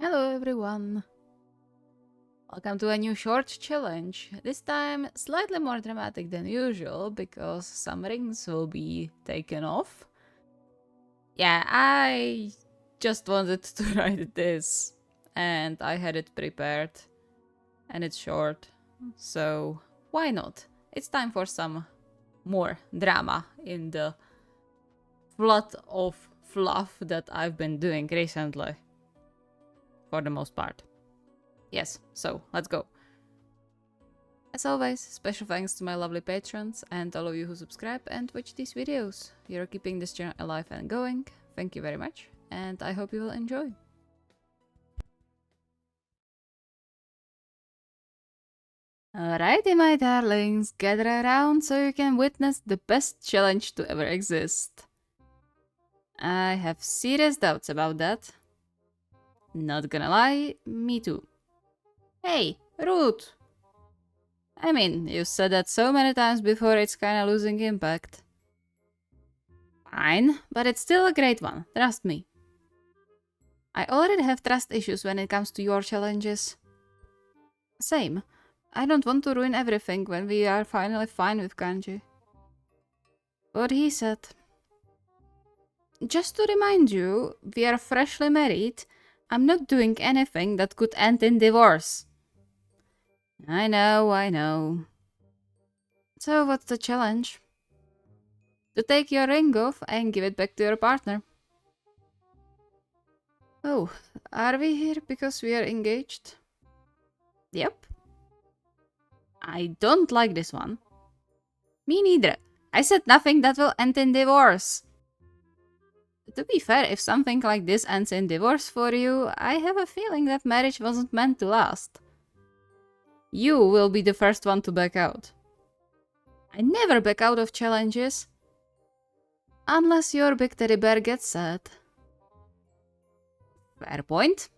Hello everyone! Welcome to a new short challenge. This time slightly more dramatic than usual because some rings will be taken off. Yeah, I just wanted to write this and I had it prepared and it's short, so why not? It's time for some more drama in the flood of fluff that I've been doing recently, for the most part. Yes, so let's go. As always, special thanks to my lovely patrons and all of you who subscribe and watch these videos. You're keeping this channel alive and going. Thank you very much, and I hope you will enjoy. Alrighty, my darlings, gather around so you can witness the best challenge to ever exist. I have serious doubts about that. Not gonna lie, me too. Hey, rude! I mean, you said that so many times before it's kinda losing impact. Fine, but it's still a great one, trust me. I already have trust issues when it comes to your challenges. Same. I don't want to ruin everything when we are finally fine with kanji. What he said. Just to remind you, we are freshly married. I'm not doing anything that could end in divorce. I know. So what's the challenge? To take your ring off and give it back to your partner. Oh, are we here because we are engaged? Yep. I don't like this one. Me neither. I said nothing that will end in divorce. To be fair, if something like this ends in divorce for you, I have a feeling that marriage wasn't meant to last. You will be the first one to back out. I never back out of challenges. Unless your big teddy bear gets sad. Fair point.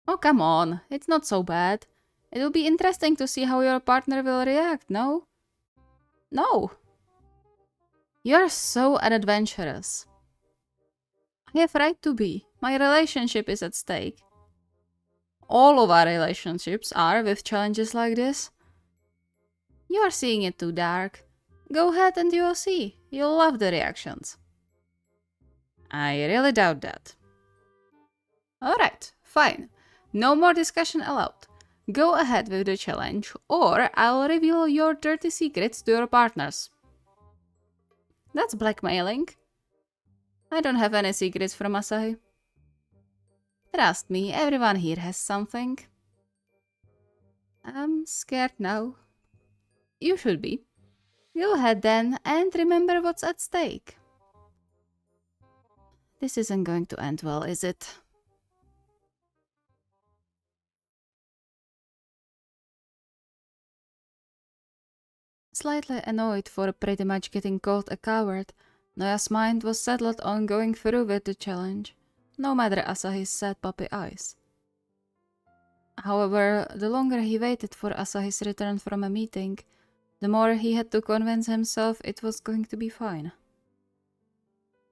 Oh, come on. It's not so bad. It will be interesting to see how your partner will react, no? No. You're so unadventurous. I have right to be. My relationship is at stake. All of our relationships are with challenges like this. You are seeing it too dark. Go ahead and you will see. You'll love the reactions. I really doubt that. Alright, fine. No more discussion allowed. Go ahead with the challenge, or I'll reveal your dirty secrets to your partners. That's blackmailing. I don't have any secrets from Asahi. Trust me, everyone here has something. I'm scared now. You should be. Go ahead then, and remember what's at stake. This isn't going to end well, is it? Slightly annoyed for pretty much getting called a coward, Noya's mind was settled on going through with the challenge, no matter Asahi's sad puppy eyes. However, the longer he waited for Asahi's return from a meeting, the more he had to convince himself it was going to be fine.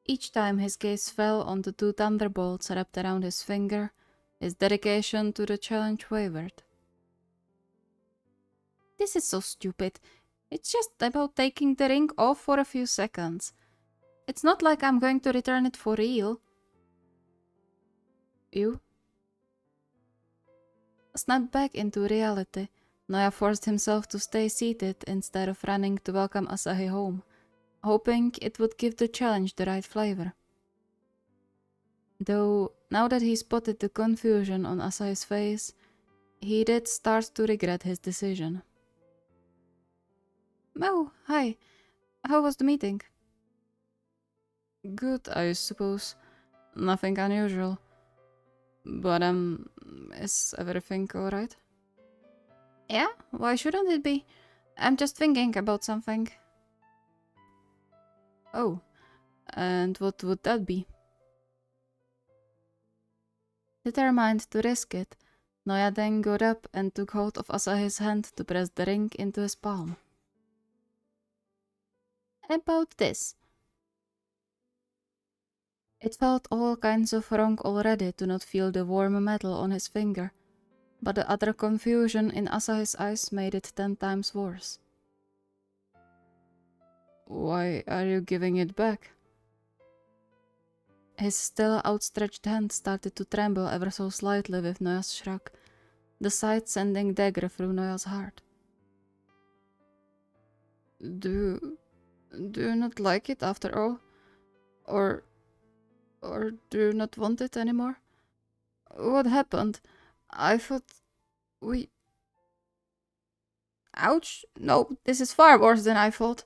Each time his gaze fell on the two thunderbolts wrapped around his finger, his dedication to the challenge wavered. This is so stupid. It's just about taking the ring off for a few seconds. It's not like I'm going to return it for real. You? Snapped back into reality, Noya forced himself to stay seated instead of running to welcome Asahi home, hoping it would give the challenge the right flavor. Though, now that he spotted the confusion on Asahi's face, he did start to regret his decision. Oh, hi. How was the meeting? Good, I suppose. Nothing unusual. But, is everything alright? Yeah, why shouldn't it be? I'm just thinking about something. Oh, and what would that be? Determined to risk it, Noya then got up and took hold of Asahi's hand to press the ring into his palm. About this. It felt all kinds of wrong already to not feel the warm metal on his finger, but the utter confusion in Asahi's eyes made it 10 times worse. Why are you giving it back? His still outstretched hand started to tremble ever so slightly with Noya's shrug, the sight sending dagger through Noya's heart. Do you not like it after all? Or do you not want it anymore? What happened? I thought we... Ouch! No, this is far worse than I thought.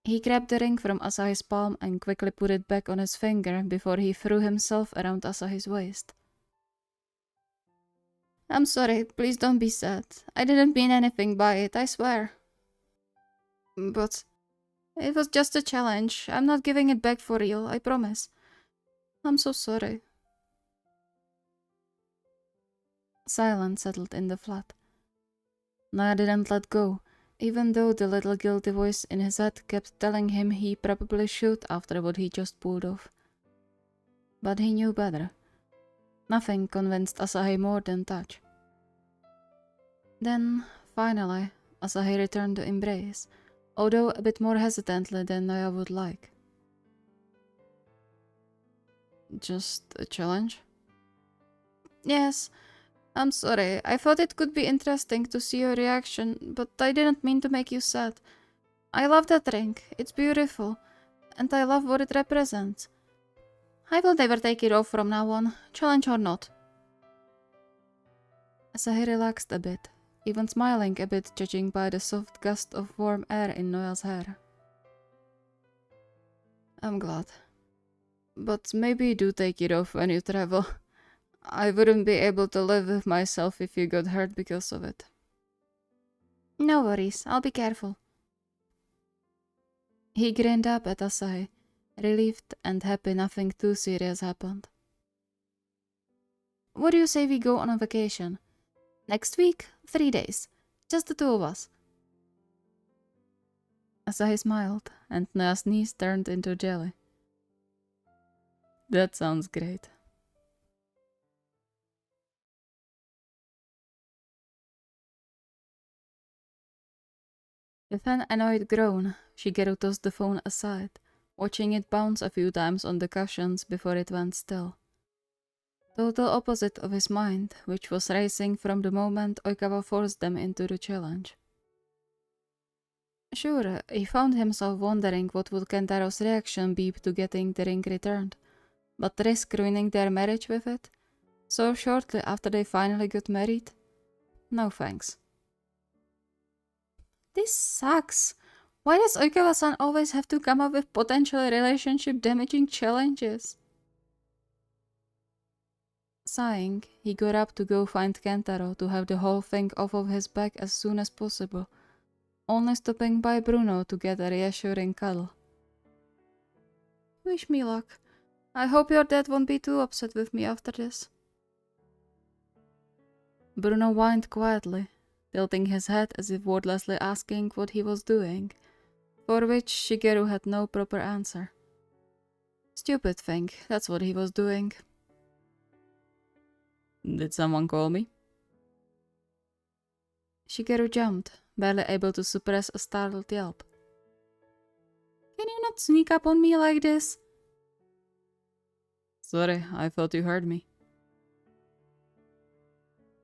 He grabbed the ring from Asahi's palm and quickly put it back on his finger before he threw himself around Asahi's waist. I'm sorry, please don't be sad. I didn't mean anything by it, I swear. But it was just a challenge. I'm not giving it back for real, I promise. I'm so sorry. Silence settled in the flat. Noya didn't let go, even though the little guilty voice in his head kept telling him he probably should after what he just pulled off. But he knew better. Nothing convinced Asahi more than touch. Then, finally, Asahi returned the embrace, although a bit more hesitantly than Noya would like. Just a challenge? Yes. I'm sorry, I thought it could be interesting to see your reaction, but I didn't mean to make you sad. I love that ring, it's beautiful, and I love what it represents. I will never take it off from now on, challenge or not. Asahi relaxed a bit, even smiling a bit judging by the soft gust of warm air in Noya's hair. I'm glad. But maybe do take it off when you travel. I wouldn't be able to live with myself if you got hurt because of it. No worries, I'll be careful. He grinned up at Asahi, relieved and happy nothing too serious happened. What do you say we go on a vacation? Next week, 3 days. Just the two of us. Asahi smiled, and Noya's knees turned into jelly. That sounds great. With an annoyed groan, Shigeru tossed the phone aside, watching it bounce a few times on the cushions before it went still. Total opposite of his mind, which was racing from the moment Oikawa forced them into the challenge. Sure, he found himself wondering what would Kentaro's reaction be to getting the ring returned, but risk ruining their marriage with it? So shortly after they finally got married? No thanks. This sucks. Why does Oikawa-san always have to come up with potentially relationship-damaging challenges? Sighing, he got up to go find Kentaro to have the whole thing off of his back as soon as possible, only stopping by Bruno to get a reassuring cuddle. Wish me luck. I hope your dad won't be too upset with me after this. Bruno whined quietly, tilting his head as if wordlessly asking what he was doing, for which Shigeru had no proper answer. Stupid thing, that's what he was doing. Did someone call me? Shigeru jumped, barely able to suppress a startled yelp. Can you not sneak up on me like this? Sorry, I thought you heard me.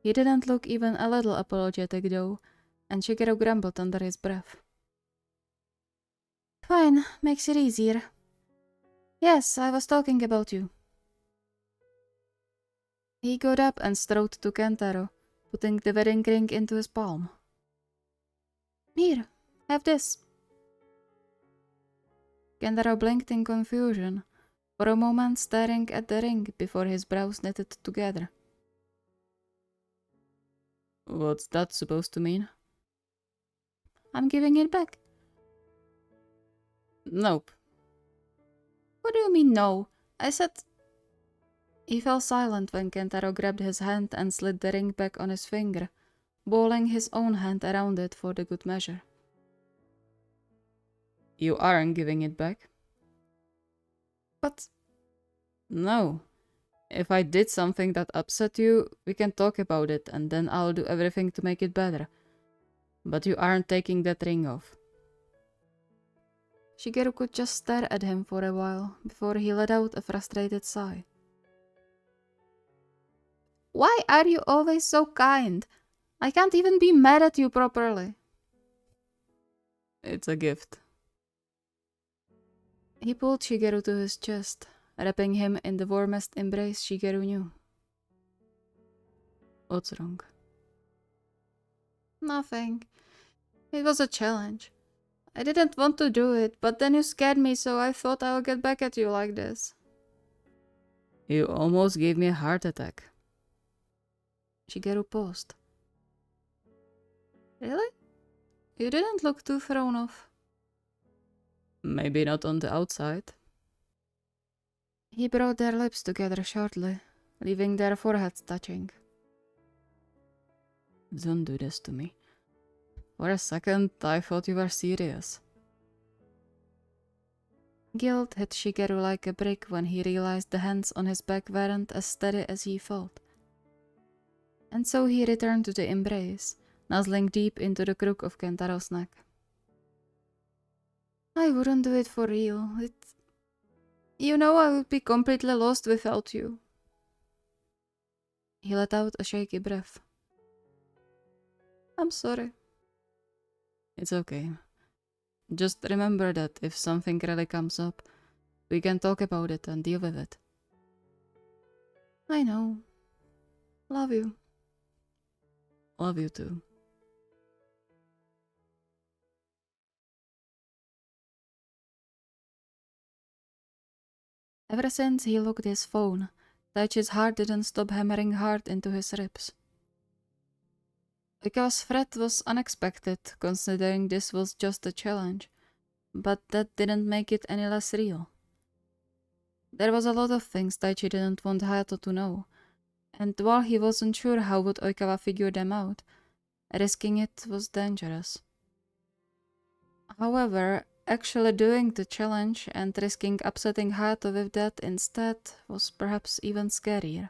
He didn't look even a little apologetic though, and Shigeru grumbled under his breath. Fine, makes it easier. Yes, I was talking about you. He got up and strode to Kentaro, putting the wedding ring into his palm. Here, have this. Kentaro blinked in confusion, for a moment staring at the ring before his brows knitted together. What's that supposed to mean? I'm giving it back. Nope. What do you mean no? I said... He fell silent when Kentaro grabbed his hand and slid the ring back on his finger, balling his own hand around it for the good measure. You aren't giving it back? But... No. If I did something that upset you, we can talk about it and then I'll do everything to make it better. But you aren't taking that ring off. Shigeru could just stare at him for a while before he let out a frustrated sigh. Why are you always so kind? I can't even be mad at you properly. It's a gift. He pulled Shigeru to his chest, wrapping him in the warmest embrace Shigeru knew. What's wrong? Nothing. It was a challenge. I didn't want to do it, but then you scared me, so I thought I'll get back at you like this. You almost gave me a heart attack. Shigeru paused. Really? You didn't look too thrown off. Maybe not on the outside. He brought their lips together shortly, leaving their foreheads touching. Don't do this to me. For a second, I thought you were serious. Guilt hit Shigeru like a brick when he realized the hands on his back weren't as steady as he thought. And so he returned to the embrace, nuzzling deep into the crook of Kentaro's neck. I wouldn't do it for real. You know I would be completely lost without you. He let out a shaky breath. I'm sorry. It's okay. Just remember that if something really comes up, we can talk about it and deal with it. I know. Love you. Love you too. Ever since he locked his phone, Taichi's heart didn't stop hammering hard into his ribs. Oikawa's threat was unexpected, considering this was just a challenge, but that didn't make it any less real. There was a lot of things Taichi didn't want Hayato to know, and while he wasn't sure how would Oikawa figure them out, risking it was dangerous. However, actually doing the challenge and risking upsetting Hayato with that instead was perhaps even scarier.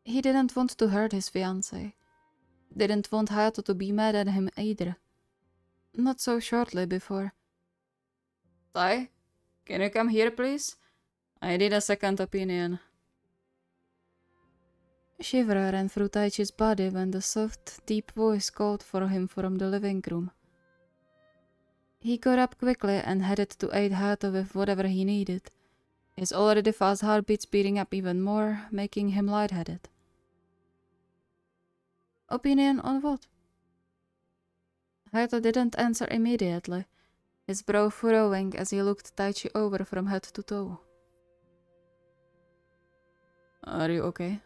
He didn't want to hurt his fiancée. Didn't want Hayato to be mad at him either. Not so shortly before. Tai, can you come here, please? I need a second opinion. Shiver ran through Taichi's body when the soft, deep voice called for him from the living room. He got up quickly and headed to aid Hayato with whatever he needed, his already fast heartbeat speeding up even more, making him lightheaded. Opinion on what? Hayato didn't answer immediately, his brow furrowing as he looked Taichi over from head to toe. Are you okay?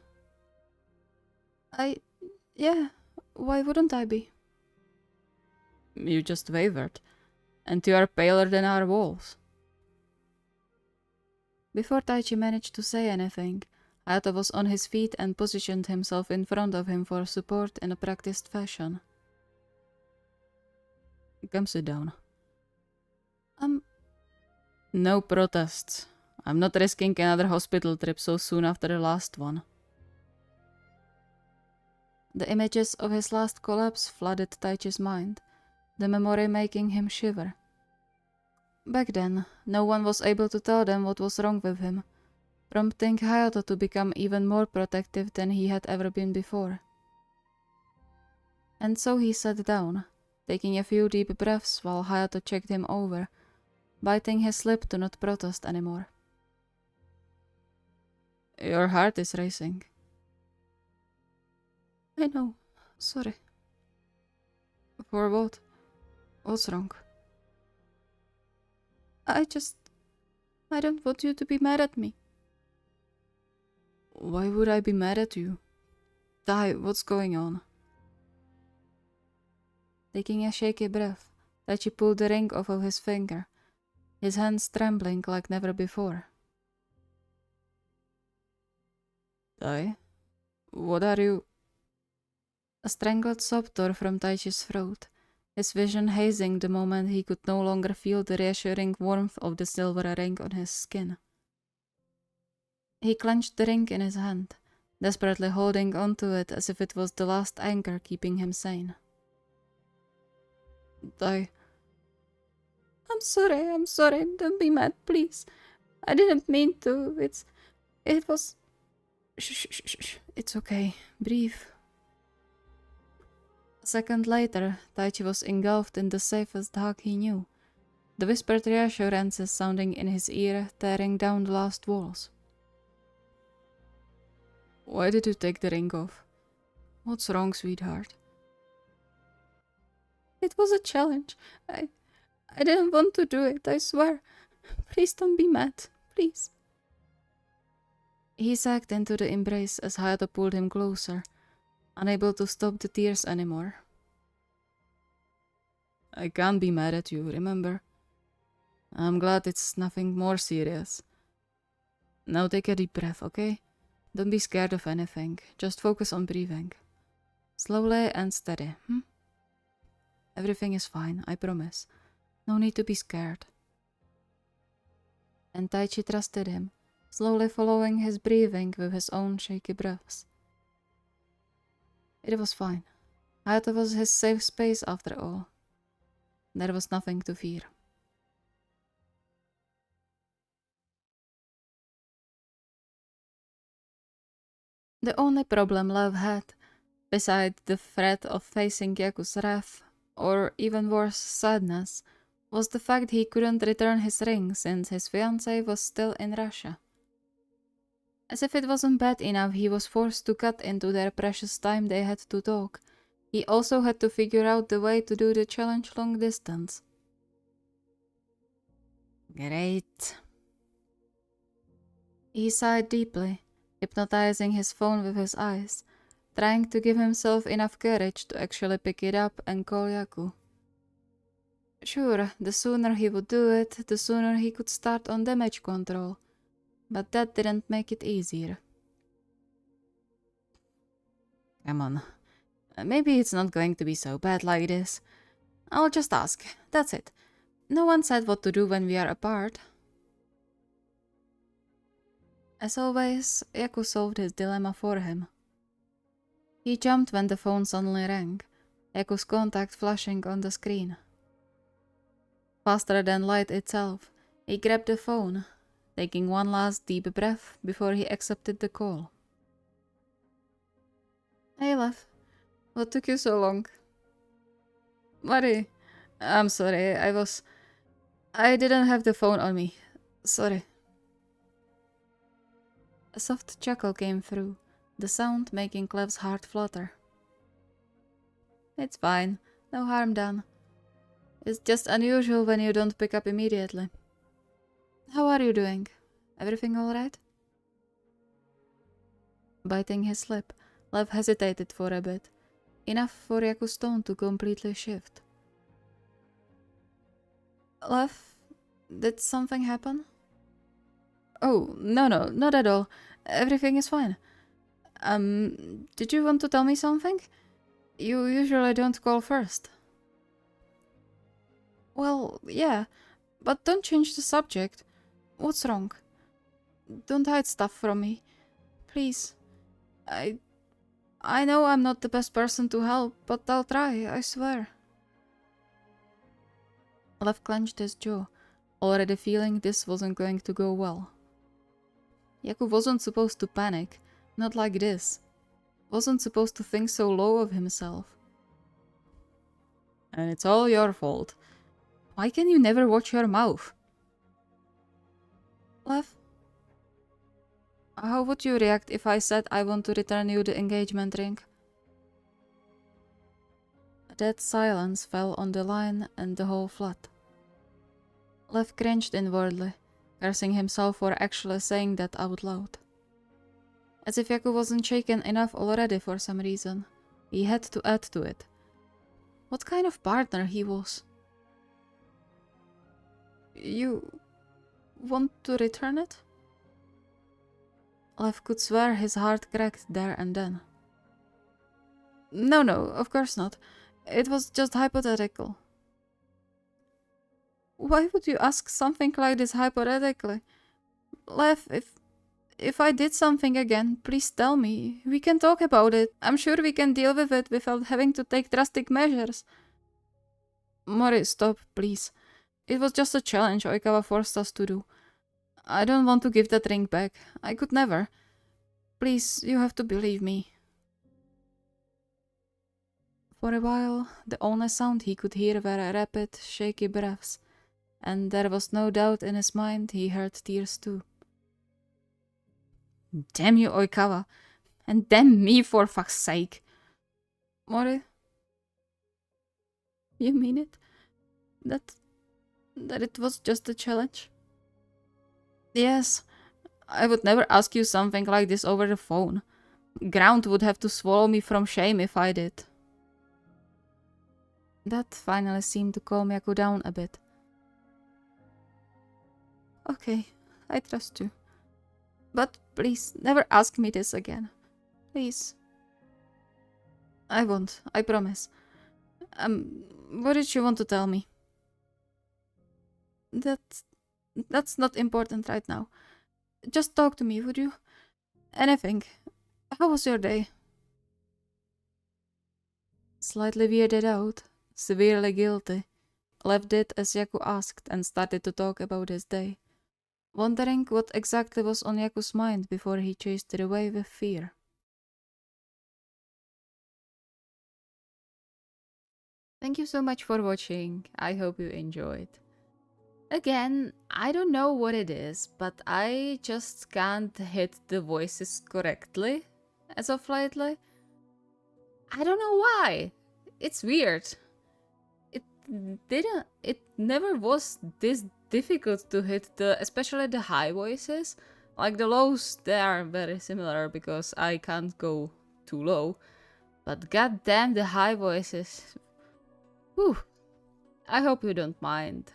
Yeah, why wouldn't I be? You just wavered, and you are paler than our walls. Before Taichi managed to say anything, Hayato was on his feet and positioned himself in front of him for support in a practiced fashion. Come sit down. No protests. I'm not risking another hospital trip so soon after the last one. The images of his last collapse flooded Taichi's mind, the memory making him shiver. Back then, no one was able to tell them what was wrong with him, prompting Hayato to become even more protective than he had ever been before. And so he sat down, taking a few deep breaths while Hayato checked him over, biting his lip to not protest anymore. Your heart is racing. I know. Sorry. For what? What's wrong? I don't want you to be mad at me. Why would I be mad at you? Tai, what's going on? Taking a shaky breath, Taichi pulled the ring off of his finger, his hands trembling like never before. Tai, what are you... A strangled sob tore from Taichi's throat, his vision hazing the moment he could no longer feel the reassuring warmth of the silver ring on his skin. He clenched the ring in his hand, desperately holding onto it as if it was the last anchor keeping him sane. I'm sorry, don't be mad, please. I didn't mean to, it was... Shh, it's okay, breathe. A second later, Taichi was engulfed in the safest hug he knew, the whispered reassurances sounding in his ear, tearing down the last walls. Why did you take the ring off? What's wrong, sweetheart? It was a challenge. I didn't want to do it, I swear. Please don't be mad, please. He sagged into the embrace as Hayato pulled him closer, unable to stop the tears anymore. I can't be mad at you, remember? I'm glad it's nothing more serious. Now take a deep breath, okay? Don't be scared of anything, just focus on breathing. Slowly and steady, Everything is fine, I promise. No need to be scared. And Taichi trusted him, slowly following his breathing with his own shaky breaths. It was fine. Hayato was his safe space after all. There was nothing to fear. The only problem Lev had, beside the threat of facing Yaku's wrath, or even worse, sadness, was the fact he couldn't return his ring since his fiancée was still in Russia. As if it wasn't bad enough he was forced to cut into their precious time they had to talk, he also had to figure out the way to do the challenge long distance. Great. He sighed deeply, hypnotizing his phone with his eyes, trying to give himself enough courage to actually pick it up and call Yaku. Sure, the sooner he would do it, the sooner he could start on damage control, but that didn't make it easier. Come on. Maybe it's not going to be so bad like this. I'll just ask, that's it. No one said what to do when we are apart. As always, Yaku solved his dilemma for him. He jumped when the phone suddenly rang, Yaku's contact flashing on the screen. Faster than light itself, he grabbed the phone, taking one last deep breath before he accepted the call. Hey, Lev. What took you so long? Mari, I'm sorry, I didn't have the phone on me. Sorry. A soft chuckle came through, the sound making Lev's heart flutter. It's fine, no harm done. It's just unusual when you don't pick up immediately. How are you doing? Everything alright? Biting his lip, Lev hesitated for a bit, enough for Yaku's tone to completely shift. Lev, did something happen? Oh, no, not at all. Everything is fine. Did you want to tell me something? You usually don't call first. Well, yeah, but don't change the subject. What's wrong? Don't hide stuff from me. Please. I know I'm not the best person to help, but I'll try, I swear. Lev clenched his jaw, already feeling this wasn't going to go well. Yaku wasn't supposed to panic, not like this. Wasn't supposed to think so low of himself. And it's all your fault. Why can you never watch your mouth? Lev? How would you react if I said I want to return you the engagement ring? A dead silence fell on the line and the whole flat. Lev cringed inwardly, cursing himself for actually saying that out loud. As if Yaku wasn't shaken enough already for some reason, he had to add to it. What kind of partner he was? You want to return it? Lev could swear his heart cracked there and then. No, of course not. It was just hypothetical. Why would you ask something like this hypothetically? Lev, if I did something again, please tell me. We can talk about it. I'm sure we can deal with it without having to take drastic measures. Mori, stop, please. It was just a challenge Oikawa forced us to do. I don't want to give that ring back. I could never. Please, you have to believe me. For a while, the only sound he could hear were rapid, shaky breaths, and there was no doubt in his mind he heard tears too. Damn you, Oikawa. And damn me, for fuck's sake. Mori? You mean it? That it was just a challenge? Yes. I would never ask you something like this over the phone. Ground would have to swallow me from shame if I did. That finally seemed to calm Yaku down a bit. Okay, I trust you. But please, never ask me this again. Please. I won't, I promise. What did you want to tell me? That's not important right now. Just talk to me, would you? Anything. How was your day? Slightly weirded out, severely guilty, Lev did as Yaku asked and started to talk about his day, wondering what exactly was on Yaku's mind before he chased it away with fear. Thank you so much for watching. I hope you enjoyed. Again, I don't know what it is, but I just can't hit the voices correctly as of lately. I don't know why. It's weird. It never was this difficult to hit especially the high voices. Like the lows, they are very similar because I can't go too low. But goddamn the high voices. Whew. I hope you don't mind.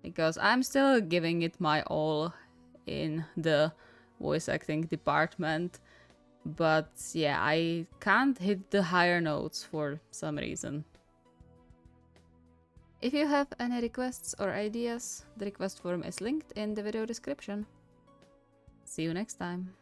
Because I'm still giving it my all in the voice acting department. But yeah, I can't hit the higher notes for some reason. If you have any requests or ideas, the request form is linked in the video description. See you next time.